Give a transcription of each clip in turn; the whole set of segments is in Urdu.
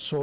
100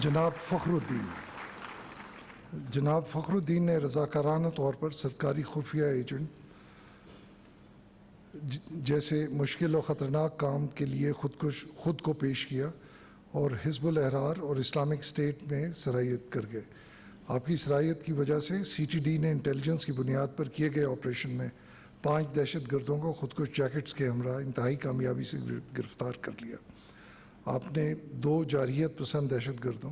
جناب فخر الدین نے رضاکارانہ طور پر سرکاری خفیہ ایجنٹ جیسے مشکل و خطرناک کام کے لیے خود کو پیش کیا اور حزب الاحرار اور اسلامک اسٹیٹ میں سرایت کر گئے۔ آپ کی صلاحیت کی وجہ سے سی ٹی ڈی نے انٹیلیجنس کی بنیاد پر کیے گئے آپریشن میں 5 دہشت گردوں کو خودکش جیکٹس کے ہمراہ انتہائی کامیابی سے گرفتار کر لیا۔ آپ نے 2 جارحیت پسند دہشت گردوں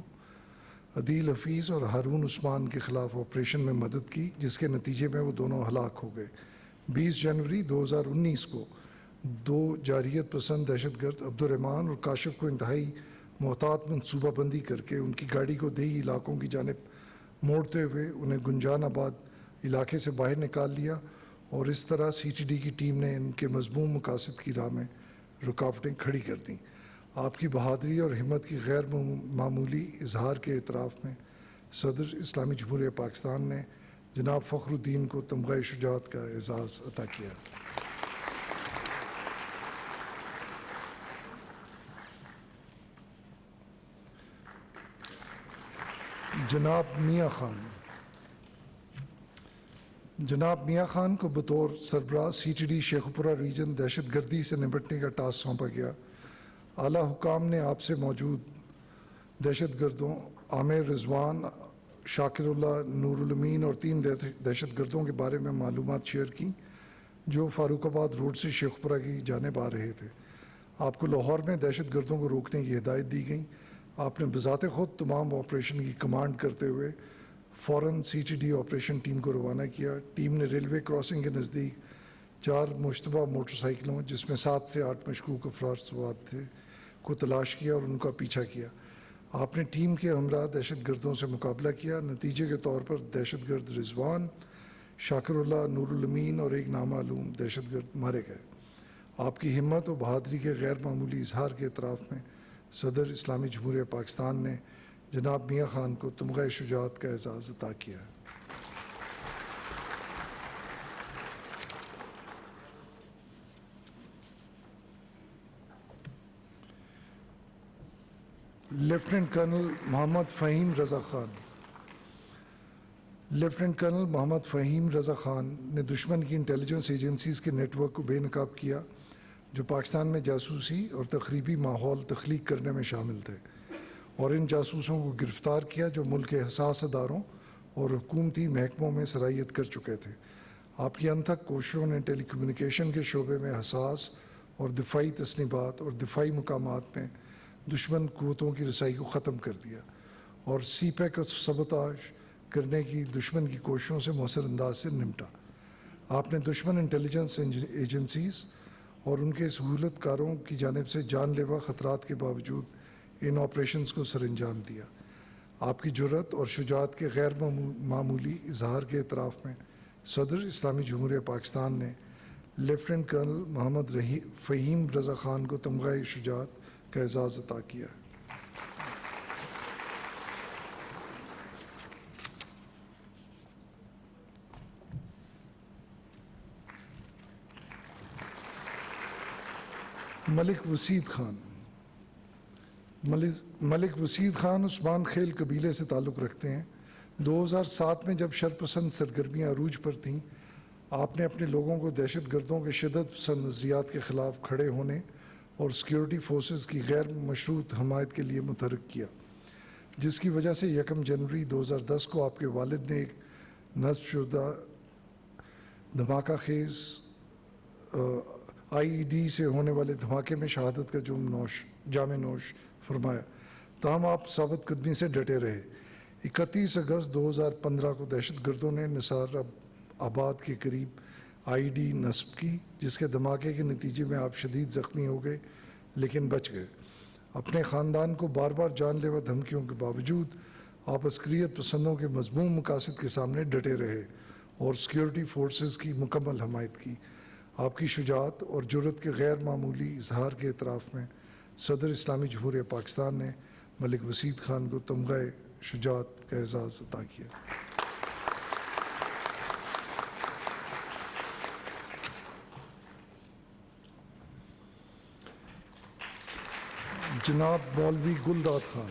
عدیل حفیظ اور ہارون عثمان کے خلاف آپریشن میں مدد کی، جس کے نتیجے میں وہ دونوں ہلاک ہو گئے۔ 20 جنوری 2019 کو 2 جارحیت پسند دہشت گرد عبدالرحمان اور کاشف کو انتہائی محتاط منصوبہ بندی کر کے ان کی گاڑی کو دیہی علاقوں کی جانب موڑتے ہوئے انہیں گنجان آباد علاقے سے باہر نکال لیا، اور اس طرح سی ٹی ڈی کی ٹیم نے ان کے مذموم مقاصد کی راہ میں رکاوٹیں کھڑی کر دیں۔ آپ کی بہادری اور ہمت کی غیر معمولی اظہار کے اعتراف میں صدر اسلامی جمہوریہ پاکستان نے جناب فخر الدین کو تمغہ شجاعت کا اعزاز عطا کیا۔ جناب میاں خان کو بطور سربراہ C T D Sheikhupura region دہشت گردی سے نمٹنے کا ٹاسک سونپا گیا۔ اعلیٰ حکام نے آپ سے موجود دہشت گردوں عامر رضوان، شاکر اللہ، نور الامین اور 3 دہشت گردوں کے بارے میں معلومات شیئر کی جو فاروق آباد روڈ سے شیخوپورہ کی جانب آ رہے تھے۔ آپ کو لاہور میں دہشت گردوں کو روکنے کی ہدایت دی گئی۔ آپ نے بذات خود تمام آپریشن کی کمانڈ کرتے ہوئے فوراً C T D operation team کو روانہ کیا۔ ٹیم نے ریلوے کراسنگ کے نزدیک 4 مشتبہ موٹر سائیکلوں، جس میں 7 سے 8 مشکوک افراد سوار تھے، کو تلاش کیا اور ان کا پیچھا کیا۔ آپ نے ٹیم کے ہمراہ دہشت گردوں سے مقابلہ کیا۔ نتیجے کے طور پر دہشت گرد رضوان، شاکر اللہ، نور الامین اور ایک نامعلوم دہشت گرد مارے گئے۔ آپ کی ہمت و بہادری کے غیر معمولی اظہار کے اعتراف میں صدر اسلامی جمہوریہ پاکستان نے جناب میاں خان کو تمغہ شجاعت کا اعزاز عطا کیا۔ لیفٹیننٹ کرنل محمد فہیم رضا خان نے دشمن کی انٹیلیجنس ایجنسیز کے نیٹ ورک کو بے نقاب کیا جو پاکستان میں جاسوسی اور تخریبی ماحول تخلیق کرنے میں شامل تھے، اور ان جاسوسوں کو گرفتار کیا جو ملک کے حساس اداروں اور حکومتی محکموں میں سرایت کر چکے تھے۔ آپ کی انتھک کوششوں نے ٹیلی کمیونیکیشن کے شعبے میں حساس اور دفاعی تصنیبات اور دفاعی مقامات میں دشمن قوتوں کی رسائی کو ختم کر دیا اور سی پیک کو سبوتاژ کرنے کی دشمن کی کوششوں سے مؤثر انداز سے نمٹا۔ آپ نے دشمن انٹیلیجنس ایجنسیز اور ان کے سہولت کاروں کی جانب سے جان لیوا خطرات کے باوجود ان آپریشنز کو سر انجام دیا۔ آپ کی جرأت اور شجاعت کے غیر معمولی اظہار کے اعتراف میں صدر اسلامی جمہوریہ پاکستان نے لیفٹیننٹ کرنل محمد فہیم رضا خان کو تمغہ شجاعت کا اعزاز عطا کیا۔ ملک وسید خان عثمان خیل قبیلے سے تعلق رکھتے ہیں۔ 2007 میں جب شرپسند سرگرمیاں عروج پر تھیں، آپ نے اپنے لوگوں کو دہشت گردوں کے شدت پسند نظریات کے خلاف کھڑے ہونے اور سیکیورٹی فورسز کی غیر مشروط حمایت کے لیے متحرک کیا، جس کی وجہ سے 1 جنوری 2010 کو آپ کے والد نے ایک نصب شدہ دھماکہ خیز آئی ای ڈی سے ہونے والے دھماکے میں شہادت کا جام نوش فرمایا، تاہم آپ ثابت قدمی سے ڈٹے رہے۔ 31 اگست 2015 کو دہشت گردوں نے نثار آباد کے قریب آئی ڈی نصب کی، جس کے دھماکے کے نتیجے میں آپ شدید زخمی ہو گئے لیکن بچ گئے۔ اپنے خاندان کو بار بار جان لیوا دھمکیوں کے باوجود آپ عسکریت پسندوں کے مذموم مقاصد کے سامنے ڈٹے رہے اور سیکیورٹی فورسز کی مکمل حمایت کی۔ آپ کی شجاعت اور جرأت کے غیر معمولی اظہار کے اعتراف میں صدر اسلامی جمہوریہ پاکستان نے ملک وسید خان کو تمغہ شجاعت کا اعزاز عطا کیا۔ جناب مولوی گلداد خان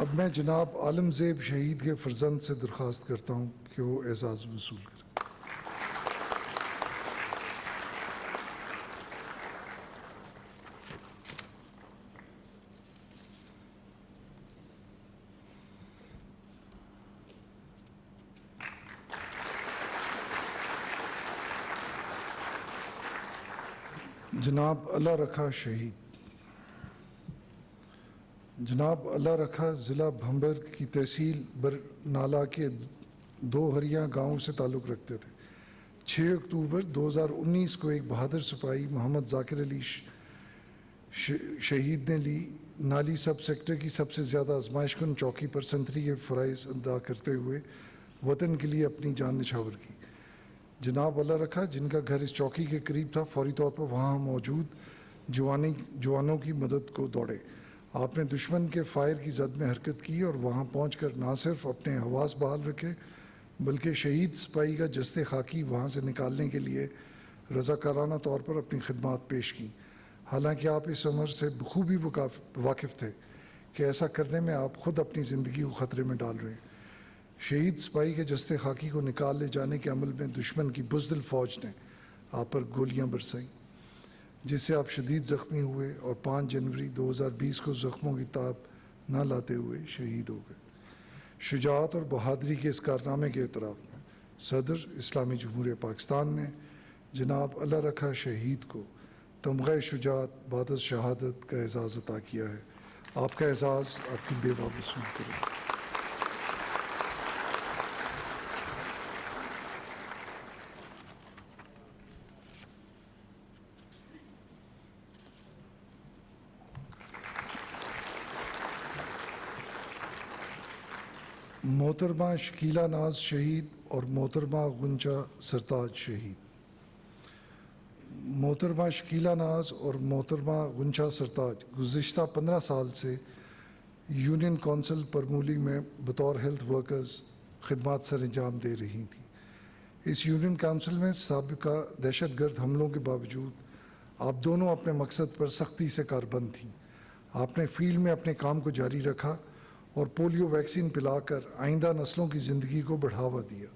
اب میں جناب عالم زیب شہید کے فرزند سے درخواست کرتا ہوں کہ وہ اعزاز وصول کریں۔ جناب اللہ رکھا شہید۔ جناب اللہ رکھا ضلع بھنبر کی تحصیل برنالہ کے دو ہریاں گاؤں سے تعلق رکھتے تھے۔ 6 اکتوبر 2019 کو ایک بہادر سپاہی محمد ذاکر علی شہید نے نالی سب سیکٹر کی سب سے زیادہ آزمائش کن چوکی پر سنتری کے فرائض ادا کرتے ہوئے وطن کے لیے اپنی جان نچھاور کی۔ جناب اللہ رکھا جن کا گھر اس چوکی کے قریب تھا، فوری طور پر وہاں موجود جوانوں کی مدد کو دوڑے۔ آپ نے دشمن کے فائر کی زد میں حرکت کی اور وہاں پہنچ کر نہ صرف اپنے حواس بحال رکھے بلکہ شہید سپاہی کا جسد خاکی وہاں سے نکالنے کے لیے رضاکارانہ طور پر اپنی خدمات پیش کیں۔ حالانکہ آپ اس عمر سے بخوبی واقف تھے کہ ایسا کرنے میں آپ خود اپنی زندگی کو خطرے میں ڈال رہے ہیں۔ شہید سپاہی کے جسد خاکی کو نکال لے جانے کے عمل میں دشمن کی بزدل فوج نے آپ پر گولیاں برسائیں، جس سے آپ شدید زخمی ہوئے اور 5 جنوری 2020 کو زخموں کی تاب نہ لاتے ہوئے شہید ہو گئے۔ شجاعت اور بہادری کے اس کارنامے کے اعتراف میں صدر اسلامی جمہوریہ پاکستان نے جناب اللہ رکھا شہید کو تمغہ شجاعت بعد از شہادت کا اعزاز عطا کیا ہے۔ آپ کا اعزاز آپ کی بیوہ وصول کرے۔ محترمہ شکیلہ ناز شہید اور محترمہ غنچہ سرتاج شہید۔ محترمہ شکیلہ ناز اور محترمہ غنچہ سرتاج گزشتہ 15 سال سے یونین کونسل پرمولی میں بطور ہیلتھ ورکرز خدمات سر انجام دے رہی تھیں۔ اس یونین کونسل میں سابقہ دہشت گرد حملوں کے باوجود آپ دونوں اپنے مقصد پر سختی سے کاربند تھیں۔ آپ نے فیلڈ میں اپنے کام کو جاری رکھا اور پولیو ویکسین پلا کر آئندہ نسلوں کی زندگی کو بڑھاوا دیا۔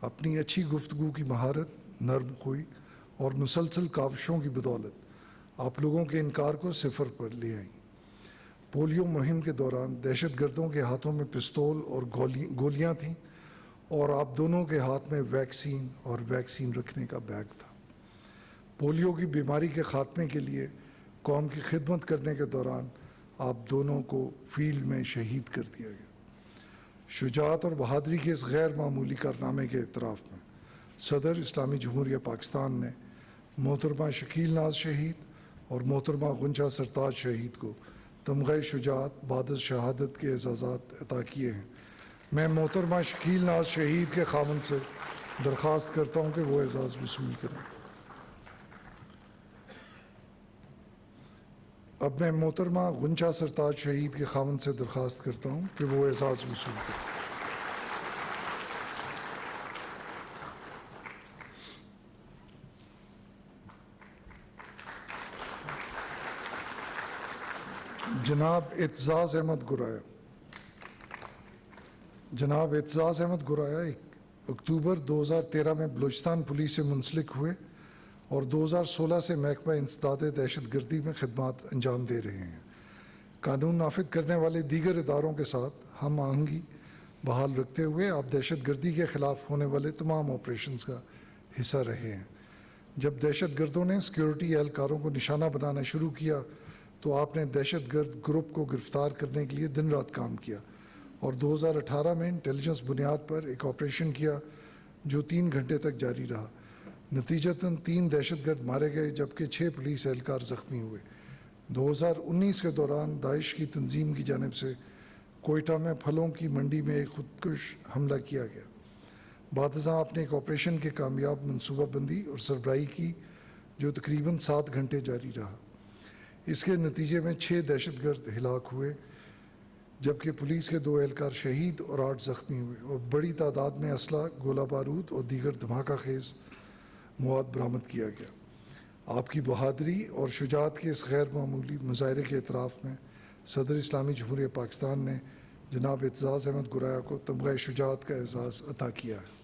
اپنی اچھی گفتگو کی مہارت، نرم خوئی اور مسلسل کاوشوں کی بدولت آپ لوگوں کے انکار کو صفر پر لے آئیں۔ پولیو مہم کے دوران دہشت گردوں کے ہاتھوں میں پستول اور گولیاں تھیں اور آپ دونوں کے ہاتھ میں ویکسین رکھنے کا بیگ تھا۔ پولیو کی بیماری کے خاتمے کے لیے قوم کی خدمت کرنے کے دوران آپ دونوں کو فیلڈ میں شہید کر دیا گیا۔ شجاعت اور بہادری کے اس غیر معمولی کارنامے کے اعتراف میں صدر اسلامی جمہوریہ پاکستان نے محترمہ شکیل ناز شہید اور محترمہ غنچہ سرتاج شہید کو تمغہ شجاعت بعد از شہادت کے اعزازات عطا کیے ہیں۔ میں محترمہ شکیل ناز شہید کے خاوند سے درخواست کرتا ہوں کہ وہ اعزاز وصول کریں۔ اب میں محترمہ غنچہ سرتاج شہید کے خاوند سے درخواست کرتا ہوں کہ وہ اعزاز وصول کریں۔ جناب اعتزاز احمد گرایا۔ جناب اعتزاز احمد گرایا 1 اکتوبر 2013 میں بلوچستان پولیس سے منسلک ہوئے اور 2016 سے محکمہ انسداد دہشت گردی میں خدمات انجام دے رہے ہیں۔ قانون نافذ کرنے والے دیگر اداروں کے ساتھ ہم آہنگی بحال رکھتے ہوئے آپ دہشت گردی کے خلاف ہونے والے تمام آپریشنز کا حصہ رہے ہیں۔ جب دہشت گردوں نے سیکیورٹی اہلکاروں کو نشانہ بنانا شروع کیا تو آپ نے دہشت گرد گروپ کو گرفتار کرنے کے لیے دن رات کام کیا اور 2018 میں انٹیلیجنس بنیاد پر ایک آپریشن کیا جو 3 گھنٹے تک جاری رہا۔ نتیجتاً 3 دہشت گرد مارے گئے جبکہ 6 پولیس اہلکار زخمی ہوئے۔ 2019 کے دوران داعش کی تنظیم کی جانب سے کوئٹہ میں پھلوں کی منڈی میں ایک خودکش حملہ کیا گیا۔ بعد ازاں آپ نے ایک آپریشن کے کامیاب منصوبہ بندی اور سربراہی کی جو تقریباً 7 گھنٹے جاری رہا۔ اس کے نتیجے میں 6 دہشت گرد ہلاک ہوئے جبکہ پولیس کے 2 اہلکار شہید اور 8 زخمی ہوئے اور بڑی تعداد میں اسلحہ، گولہ بارود اور دیگر دھماکہ خیز مواد برآمد کیا گیا۔ آپ کی بہادری اور شجاعت کے اس غیر معمولی مظاہرے کے اعتراف میں صدر اسلامی جمہوریہ پاکستان نے جناب اعتزاز احمد گرایا کو تمغہ شجاعت کا اعزاز عطا کیا ہے۔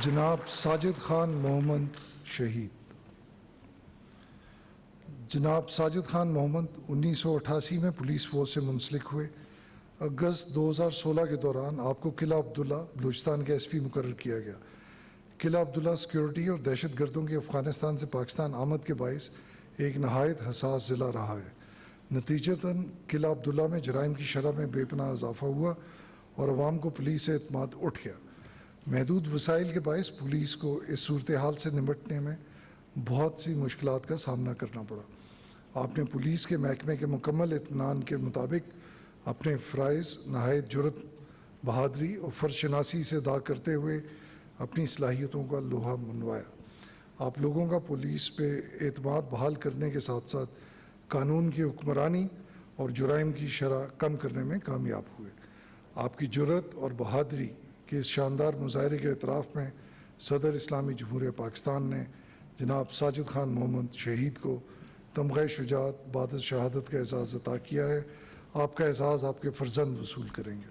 جناب ساجد خان محمد شہید۔ جناب ساجد خان محمد 1988 میں پولیس فورس سے منسلک ہوئے۔ اگست 2016 کے دوران آپ کو قلعہ عبداللہ بلوچستان کے ایس پی مقرر کیا گیا۔ قلعہ عبداللہ سیکیورٹی اور دہشت گردوں کی افغانستان سے پاکستان آمد کے باعث ایک نہایت حساس ضلع رہا ہے۔ نتیجتاً قلعہ عبداللہ میں جرائم کی شرح میں بے پناہ اضافہ ہوا اور عوام کو پولیس سے اعتماد اٹھ گیا۔ محدود وسائل کے باعث پولیس کو اس صورتحال سے نمٹنے میں بہت سی مشکلات کا سامنا کرنا پڑا۔ آپ نے پولیس کے محکمے کے مکمل اطمینان کے مطابق اپنے فرائض نہایت جرأت، بہادری اور فرض شناسی سے ادا کرتے ہوئے اپنی صلاحیتوں کا لوہا منوایا۔ آپ لوگوں کا پولیس پہ اعتماد بحال کرنے کے ساتھ ساتھ قانون کی حکمرانی اور جرائم کی شرح کم کرنے میں کامیاب ہوئے۔ آپ کی جرأت اور بہادری کے اس شاندار مظاہرے کے اعتراف میں صدر اسلامی جمہوریہ پاکستان نے جناب ساجد خان محمد شہید کو تمغہ شجاعت بعد از شہادت کا اعزاز عطا کیا ہے۔ آپ کا اعزاز آپ کے فرزند وصول کریں گے۔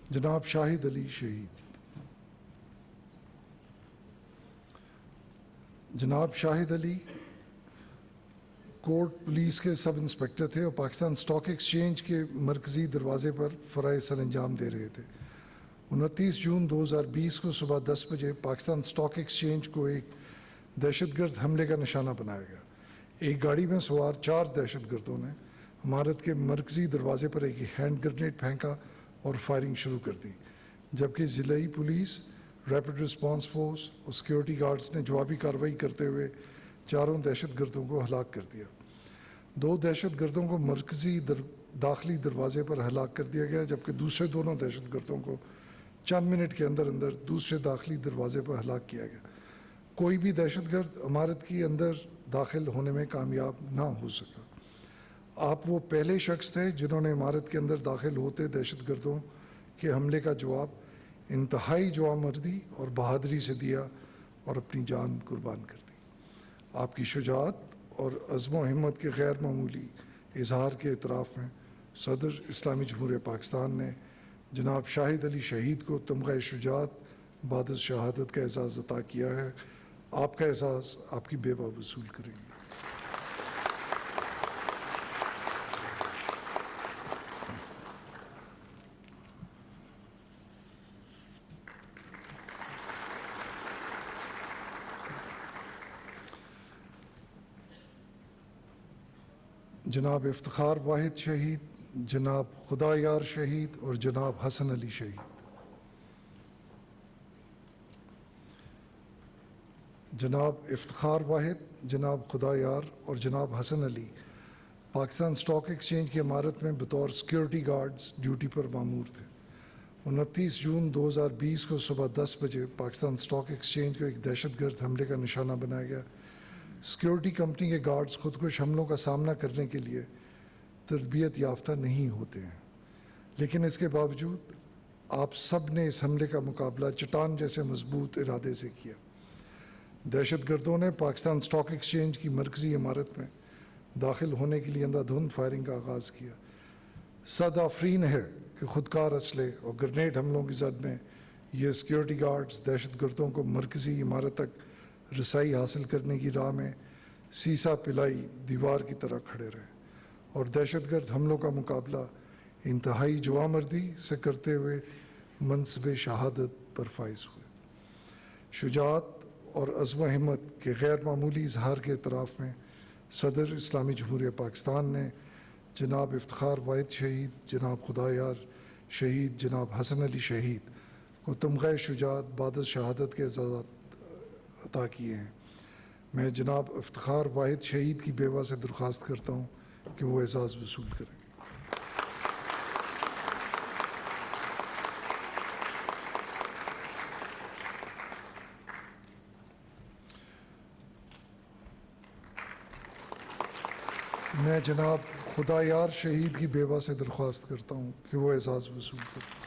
جناب شاہد علی شہید۔ جناب شاہد علی کوٹ پولیس کے سب انسپکٹر تھے اور پاکستان اسٹاک ایکسچینج کے مرکزی دروازے پر فرائض سر انجام دے رہے تھے۔ 29 جون 2020 کو صبح 10 بجے پاکستان اسٹاک ایکسچینج کو ایک دہشت گرد حملے کا نشانہ بنایا گیا۔ ایک گاڑی میں سوار 4 دہشت گردوں نے عمارت کے مرکزی دروازے پر ایک ہینڈ گرنیڈ پھینکا اور فائرنگ شروع کر دی، جبکہ ضلعی پولیس، ریپڈ رسپانس فورس اور سیکیورٹی گارڈز نے جوابی کارروائی کرتے ہوئے 4 دہشت گردوں کو ہلاک کر دیا۔ 2 دہشت گردوں کو مرکزی داخلی دروازے پر ہلاک کر دیا گیا، جبکہ دوسرے دونوں دہشت گردوں کو چند منٹ کے اندر دوسرے داخلی دروازے پر ہلاک کیا گیا۔ کوئی بھی دہشت گرد عمارت کے اندر داخل ہونے میں کامیاب نہ ہو سکا۔ آپ وہ پہلے شخص تھے جنہوں نے عمارت کے اندر داخل ہوتے دہشت گردوں کے حملے کا جواب انتہائی جوانمردی اور بہادری سے دیا اور اپنی جان قربان کر دی۔ آپ کی شجاعت اور عزم و ہمت کے غیر معمولی اظہار کے اعتراف میں صدر اسلامی جمہوریہ پاکستان نے جناب شاہد علی شہید کو تمغہ شجاعت بعد از شہادت کا اعزاز عطا کیا ہے۔ آپ کا اعزاز آپ کی بیوہ وصول کریں گے۔ جناب افتخار واحد شہید، جناب خدا یار شہید اور جناب حسن علی شہید۔ جناب افتخار واحد، جناب خدا یار اور جناب حسن علی پاکستان اسٹاک ایکسچینج کی عمارت میں بطور سیکیورٹی گارڈز ڈیوٹی پر مامور تھے۔ 29 جون 2020 کو صبح 10 بجے پاکستان اسٹاک ایکسچینج کو ایک دہشت گرد حملے کا نشانہ بنایا گیا۔ سیکیورٹی کمپنی کے گارڈز خودکش حملوں کا سامنا کرنے کے لیے تربیت یافتہ نہیں ہوتے ہیں، لیکن اس کے باوجود آپ سب نے اس حملے کا مقابلہ چٹان جیسے مضبوط ارادے سے کیا۔ دہشت گردوں نے پاکستان اسٹاک ایکسچینج کی مرکزی عمارت میں داخل ہونے کے لیے اندھا دھند فائرنگ کا آغاز کیا۔ صد آفرین ہے کہ خودکار اسلحے اور گرنیڈ حملوں کی زد میں یہ سیکیورٹی گارڈز دہشت گردوں کو مرکزی عمارت تک رسائی حاصل کرنے کی راہ میں سیسا پلائی دیوار کی طرح کھڑے رہے اور دہشت گرد حملوں کا مقابلہ انتہائی جوانمردی سے کرتے ہوئے منصب شہادت پر فائز ہوئے۔ شجاعت اور عزم و ہمت کے غیر معمولی اظہار کے اعتراف میں صدر اسلامی جمہوریہ پاکستان نے جناب افتخار واحد شہید، جناب خدا یار شہید، جناب حسن علی شہید کو تمغہ شجاعت بعد از شہادت کے اعزازات عطا کیے ہیں۔ میں جناب افتخار واحد شہید کی بیوہ سے درخواست کرتا ہوں کہ وہ اعزاز وصول کریں۔ میں جناب خدا یار شہید کی بیوہ سے درخواست کرتا ہوں کہ وہ اعزاز وصول کرے.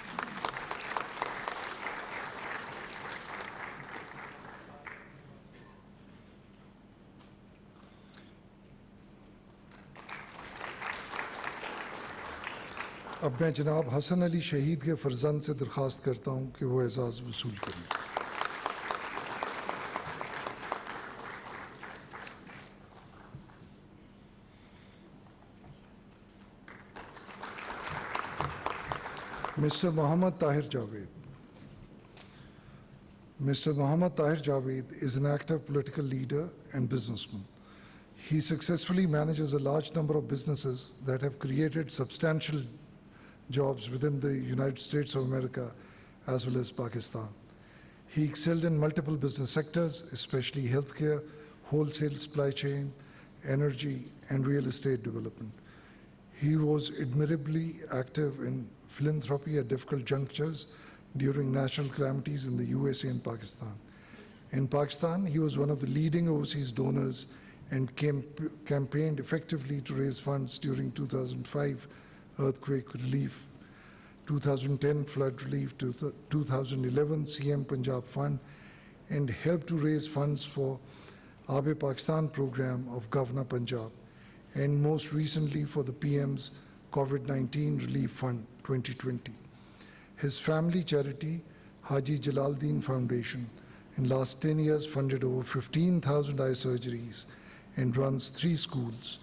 اب میں جناب حسن علی شہید کے فرزند سے درخواست کرتا ہوں کہ وہ اعزاز وصول کریں. Mister Muhammad Tahir Javed. Mr. Muhammad Tahir Javed is an active political leader and businessman. He successfully manages a large number of businesses that have created substantial jobs within the United States of America as well as Pakistan. He excelled in multiple business sectors, especially healthcare, wholesale supply chain, energy, and real estate development. He was admirably active in philanthropy at difficult junctures during national calamities in the USA and Pakistan. In Pakistan, he was one of the leading overseas donors and campaigned effectively to raise funds during 2005 earthquake relief, 2010 flood relief, 2011 CM Punjab Fund, and helped to raise funds for Aabe Pakistan program of Governor Punjab, and most recently for the PM's COVID-19 Relief Fund 2020. His family charity, Haji Jalaluddin Foundation, in last 10 years funded over 15,000 eye surgeries and runs 3 schools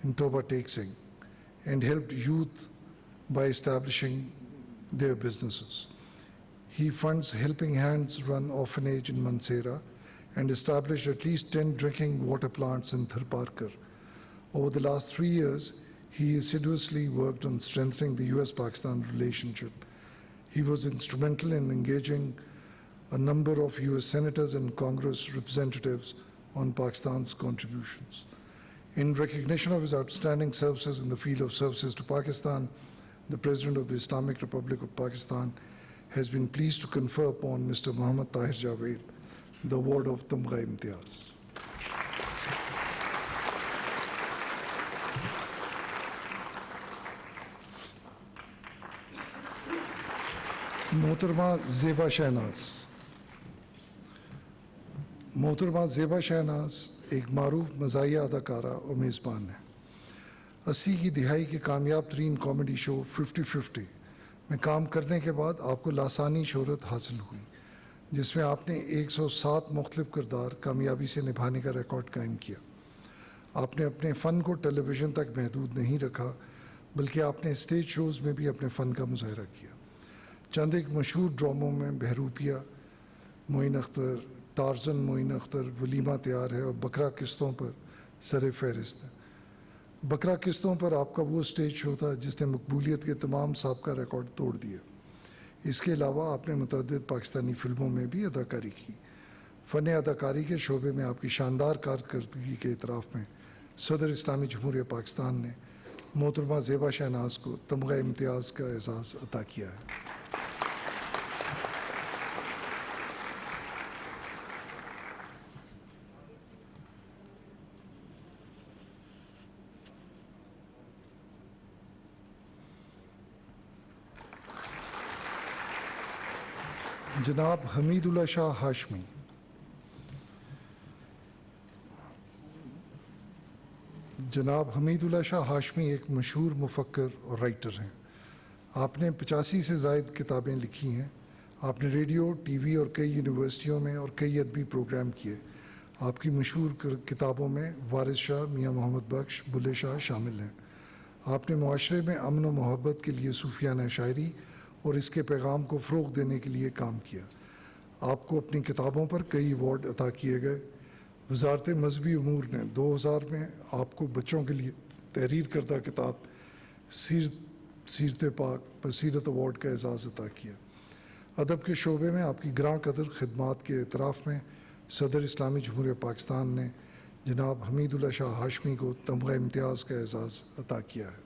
in Toba Tek Singh, and helped youth by establishing their businesses. He funds Helping Hands Run Orphanage in Mansehra and established at least 10 drinking water plants in Tharparkar. Over the last 3 years, he assiduously worked on strengthening the US-Pakistan relationship. He was instrumental in engaging a number of US senators and Congress representatives on Pakistan's contributions. In recognition of his outstanding services in the field of services to Pakistan, the President of the Islamic Republic of Pakistan has been pleased to confer upon Mr. Muhammad Tahir Javed the award of Tamgha-e-Imtiyaz. محترمہ زیبا شہناز. محترمہ زیبا شہناز ایک معروف مزاحیہ اداکارہ اور میزبان ہیں. 80 کی دہائی کے کامیاب ترین کامیڈی شو 50-50 میں کام کرنے کے بعد آپ کو لاسانی شہرت حاصل ہوئی، جس میں آپ نے 107 مختلف کردار کامیابی سے نبھانے کا ریکارڈ قائم کیا. آپ نے اپنے فن کو ٹیلی ویژن تک محدود نہیں رکھا، بلکہ آپ نے اسٹیج شوز میں بھی اپنے فن کا مظاہرہ کیا. چند ایک مشہور ڈراموں میں بہروپیہ، معین اختر، ٹارزن معین اختر، ولیمہ تیار ہے اور بکرا قسطوں پر سر فہرست ہے. بکرا قسطوں پر آپ کا وہ اسٹیج شو تھا جس نے مقبولیت کے تمام سابقہ ریکارڈ توڑ دیا. اس کے علاوہ آپ نے متعدد پاکستانی فلموں میں بھی اداکاری کی. فن اداکاری کے شعبے میں آپ کی شاندار کارکردگی کے اعتراف میں صدر اسلامی جمہوریہ پاکستان نے محترمہ زیبا شہناز کو تمغہ امتیاز کا اعزاز عطا کیا ہے. جناب حمید اللہ شاہ ہاشمی. جناب حمید اللہ شاہ ہاشمی ایک مشہور مفکر اور رائٹر ہیں. آپ نے 85 سے زائد کتابیں لکھی ہیں. آپ نے ریڈیو، ٹی وی اور کئی یونیورسٹیوں میں اور کئی ادبی پروگرام کیے. آپ کی مشہور کتابوں میں وارث شاہ، میاں محمد بخش، بلے شاہ شامل ہیں. آپ نے معاشرے میں امن و محبت کے لیے صوفیانہ شاعری اور اس کے پیغام کو فروغ دینے کے لیے کام کیا. آپ کو اپنی کتابوں پر کئی ایوارڈ عطا کیے گئے. وزارت مذہبی امور نے 2000 میں آپ کو بچوں کے لیے تحریر کردہ کتاب سیرت پاک پر سیرت ایوارڈ کا اعزاز عطا کیا. ادب کے شعبے میں آپ کی گراں قدر خدمات کے اعتراف میں صدر اسلامی جمہوریہ پاکستان نے جناب حمید اللہ شاہ ہاشمی کو تمغہ امتیاز کا اعزاز عطا کیا ہے.